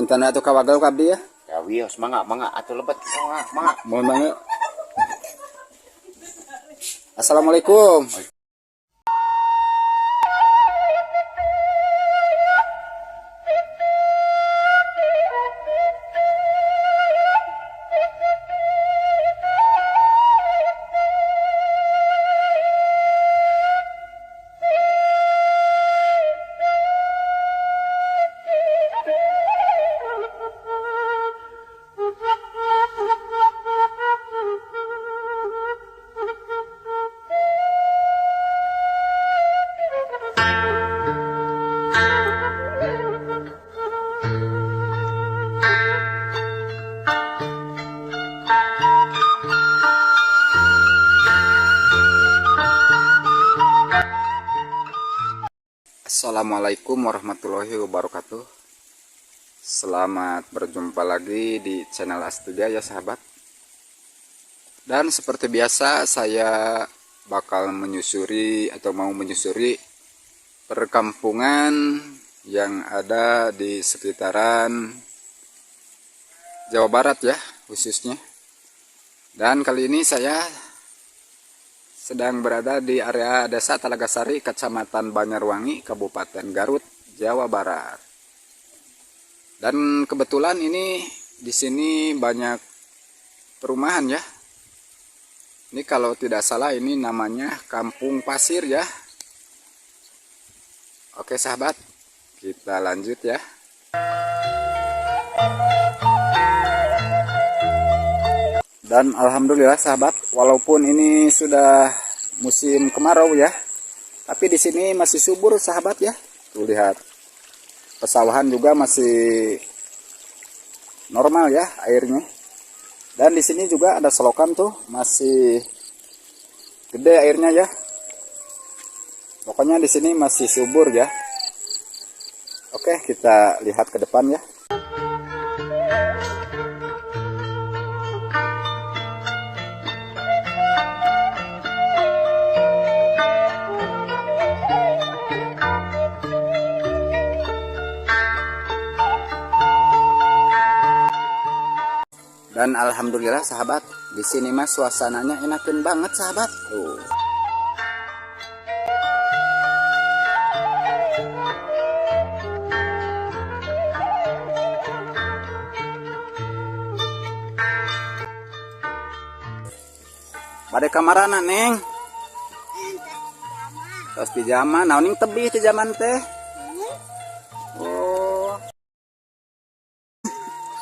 Punten atuh kawagal kabdi ya. Ya wios mangga atuh lebet mangga. Mohon banget. Assalamualaikum. Assalamualaikum warahmatullahi wabarakatuh. Selamat berjumpa lagi di channel Astudia ya sahabat. Dan seperti biasa saya bakal menyusuri atau mau menyusuri perkampungan yang ada di sekitaran Jawa Barat ya khususnya. Dan kali ini saya sedang berada di area Desa Talagasari, Kecamatan Banyarwangi, Kabupaten Garut, Jawa Barat. Dan kebetulan ini di sini banyak perumahan ya. Ini kalau tidak salah ini namanya Kampung Pasir ya. Oke sahabat, kita lanjut ya. Dan alhamdulillah sahabat, walaupun ini sudah musim kemarau ya, tapi di sini masih subur sahabat ya. Tuh lihat, pesawahan juga masih normal ya airnya. Dan di sini juga ada selokan tuh, masih gede airnya ya. Pokoknya di sini masih subur ya. Oke, kita lihat ke depan ya. Dan alhamdulillah sahabat, di sini mah suasananya enakin banget sahabat. Tuh. Pada kamarana neng. Tos di zaman, naoning tebih di zaman teh. Oh.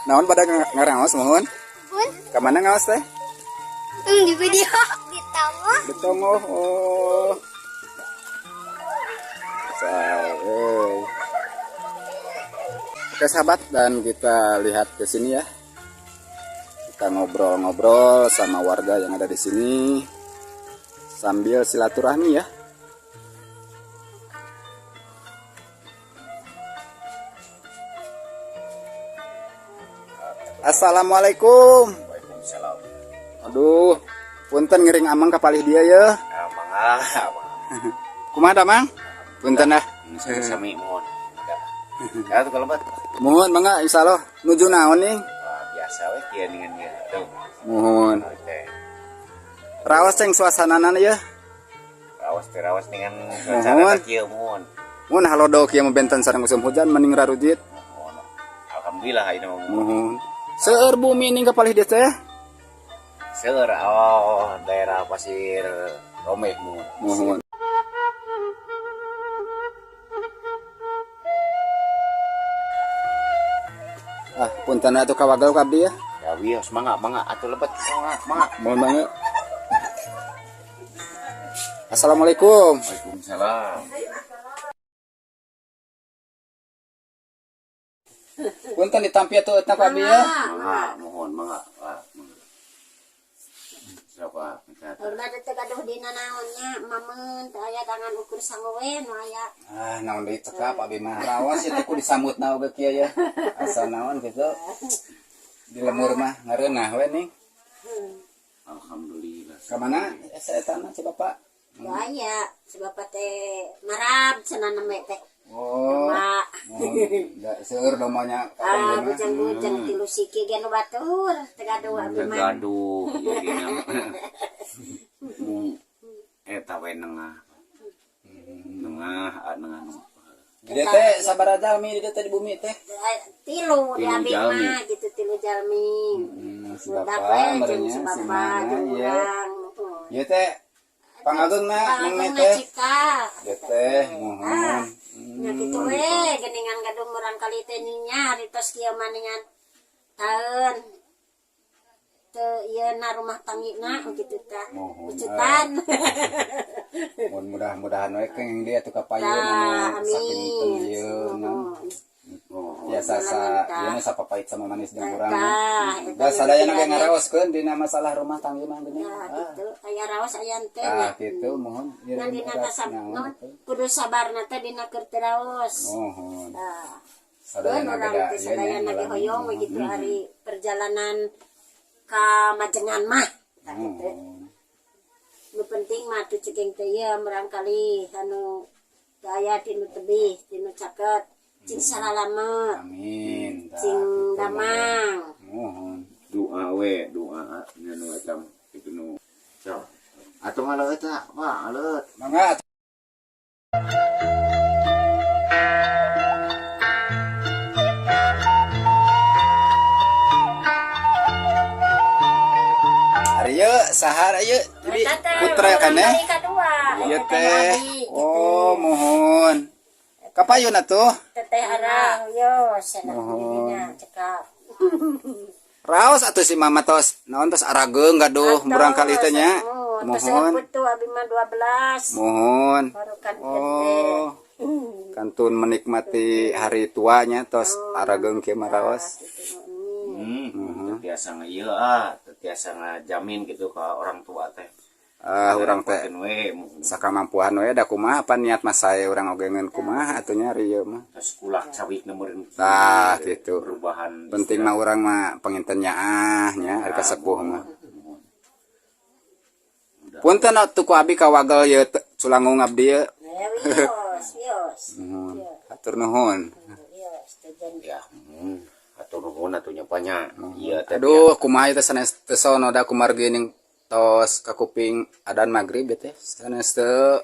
Naon pada ngaraos mohon? Kemana ngawas teh? Di video di Tongo. Oh. Oke sahabat, dan kita lihat ke sini ya. Kita ngobrol-ngobrol sama warga yang ada di sini sambil silaturahmi ya. Assalamualaikum. Waalaikumsalam. Aduh, punten ngiring amang ke palih dia ya. Mangga. Kumaha mang? Punten dah. Sami mohon. Ya tuh kalau Mohon mangga insyaallah nuju naon nih? biasa we kieu dengan dia. Tuh. Mohon. Oke. Raos ceng suasanana ya. Rawas dengan Mohon. cara kieu mohon. Mun halodo kieu benten sareng musim hujan mending rarujit. Alhamdulillah ini mah. Mohon. Seueur bumi ning ka palih dia teh. Seueur daerah Pasir Romeh mohon. Mohon. Punten atuh kawagal kabdi ya. Ya wios mangga atuh lebet mangga. Mohon banget. Assalamualaikum. Waalaikumsalam. Punten ditampi atuh eta kabdi ya. Mohon mangga. Siapa? Udah detek aduh dina naonnya mamen teu aya tangan ukur sangowen aya. Naon deui cekap abi mah rawas ya ku disambut na oge kieu ya. Asal naon gitu. Di lemur mah ngareunah we ning. Alhamdulillah. Ka mana saya tanah si Bapak? Aya si bapak teh marab cenah neme teh. Oh. Da seueur domanya bujang-bujang tilu siki ge nu batur tegaduh abi mah. Gaduh jadi nama. Eta we nengah. Nengah nu. Dia teh sabaraha jalmi dia teh di bumi teh? Tilu di abi jalmi. mah gitu tilu jalmi. Sebapa Budak we jeung merenya si sabapa mana jeung ya. urang. Ieu teh pangageungna meme Pangageungna teh. cika. Ieu teh mohon. Nya kitu we geuningan gadung urang kali teh nya ritos kieu maningan taeun. Teu ieu na rumah tanggina kitu teh. Ucutan. Mudah-mudahan we keng dia tuh kapayeun Tah, anu sakinten amin. ieu biasa ieu mah sapapait sama manis jeung urang. Tah, Da sadayana ge ngaraoskeun dina masalah rumah tanggina geuning. Ya gitu, aya raos aya teh Ah, nya. kitu mohon. Ieu Nan dina berat kasab naon non atuh. kudu sabarna teh dina keur teu raos. Mohon. Tah. Sadayana Urang beda teh ieu nya sadayana ge ngalangan. hoyong we gitu hari perjalanan ka Majengan mah. Tah kitu. Mohon. Nu penting mah teu cegeng teh ieu barangkali anu teu aya tinu tebih, tinu caket, cing salalamet, Amin. Tah, cing kitu, damang. mohon. Doa nya nu macam itu nu. So. Atuh ngaleut tah, Pak, ngaleut. Mangga. Ariyo sahar ayo jadi putra kan ya? Iya teh. Oh, mohon. Kapayun atuh? Teteh arah yo senang dirinya cekap. Raos atuh si mama tos. Naon tos arageung gaduh murang kali teh nya. Mohon. Betul abi mah 12. Mohon. Baru kan Oh. Kantun menikmati hari tuanya tos arageung kieu mah raos. Biasa ngaieu biasa ngajamin gitu ke orang tua teh. Urang teh Poin we sakamampuan we da kumaha apa niat mas saya urang oge ngeun kumaha atunya rieu mah. sekolah cawik nemurin. Tah kitu. Perubahan. Penting mah urang mah penginten nyaah nya ari kasepuh mah. Punten atuh ku abi kawagel ye Culangung abdi ye. Wios. Hatur nuhun. Ya, atur nuhun atuh nyapanya. Iya teh. Aduh kumaha teh sanes teu sono da kumargi ning tos ka kuping adan magrib teh. Sanes teu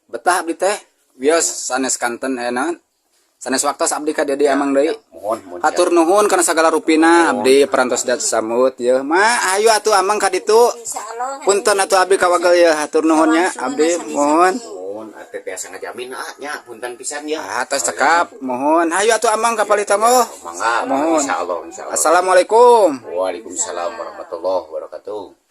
betah abdi teh. Wios sanes kanten enak. Sanes waktos abdi ka dia amang deui. Mohon Hatur nuhun kana sagala rupina abdi perantos dat samut ye. Ma ayo atuh amang ka ditu. Insyaallah. Punten atuh abdi kawagel ye hatur nuhun nya abdi mohon. mohon ate biasa ngajamin nya punten pisan ya. Tos cekap mohon. Hayu atuh amang ka palitango. Mangga Mohon. insyaallah. Assalamualaikum. Waalaikumsalam warahmatullahi wabarakatuh.